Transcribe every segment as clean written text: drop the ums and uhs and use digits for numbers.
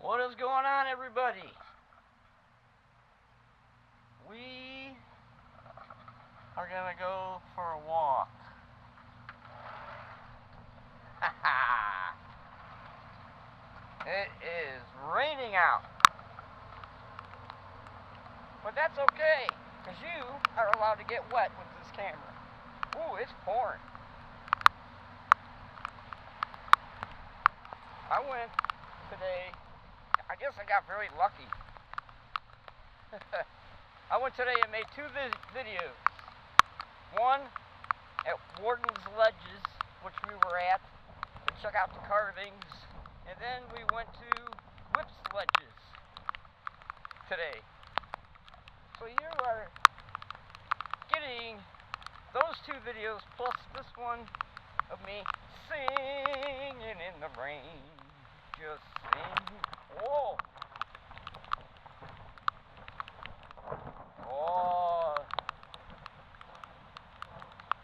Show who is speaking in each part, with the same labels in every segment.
Speaker 1: What is going on, everybody? We are gonna go for a walk. It is raining out. But that's okay, because you are allowed to get wet with this camera. Ooh, it's pouring. I went today, I guess I got very lucky. I went today and made two videos. One at Warden's Ledges, which we were at, to check out the carvings. And then we went to Whip's Ledges today. So you are getting those two videos plus this one of me singing in the rain. Just sing. Whoa. Oh.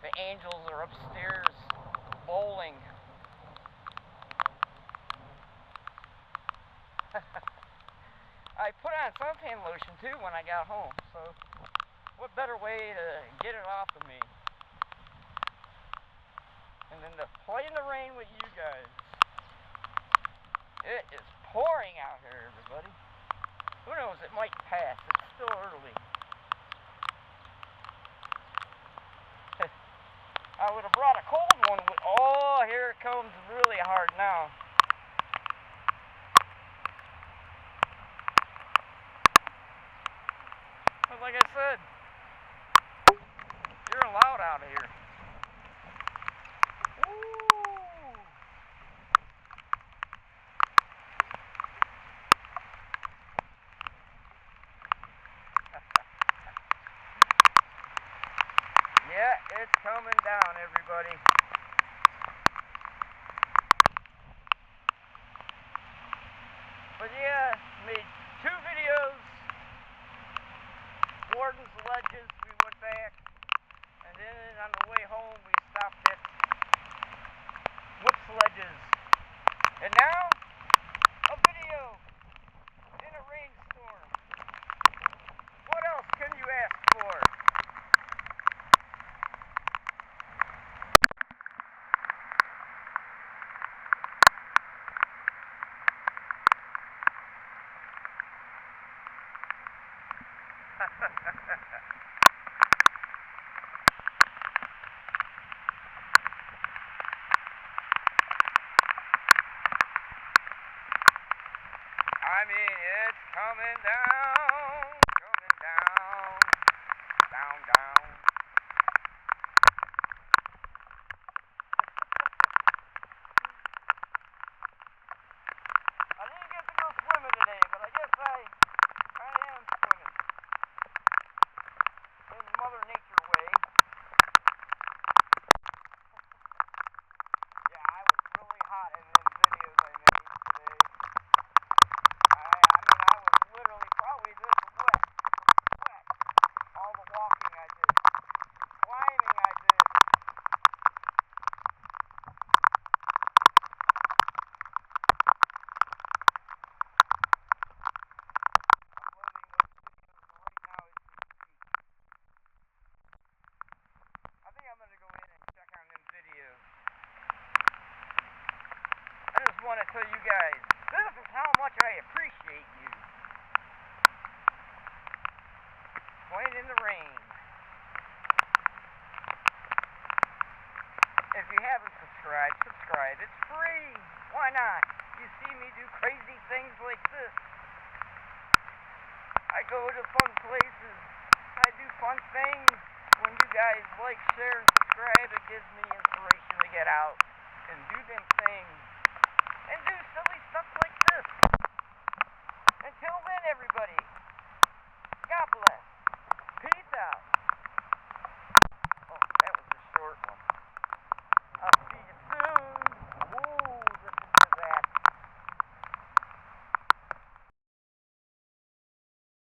Speaker 1: The angels are upstairs bowling. I put on suntan lotion too when I got home, so what better way to get it off of me and then to play in the rain with you guys. It is pouring out here, everybody. Who knows, it might pass. It's still early. I would have brought a cold one with, oh, here it comes really hard now. But like I said, you're allowed out of here. Woo! Yeah, it's coming down, everybody. But yeah, made two videos. Warden's Ledges, we went back, and then on the way home we stopped at Whip's Ledges. And now, a video in a rainstorm. What else can you ask for? I mean, it's coming down, down, down. I didn't get to go swimming today, but I guess I am swimming in Mother Nature way. Yeah, I was really hot in them videos I made today. I was literally probably this wet. All the walking I did, climbing I did. I'm loading those videos right now as we speak. I think I'm gonna go in and check on them videos. I just want to tell you guys, this is how much I appreciate you. Playing in the rain. If you haven't subscribed, subscribe. It's free. Why not? You see me do crazy things like this. I go to fun places. I do fun things. When you guys like, share, and subscribe, it gives me inspiration to get out and do them things. And do silly stuff like this. Until then, everybody, God bless.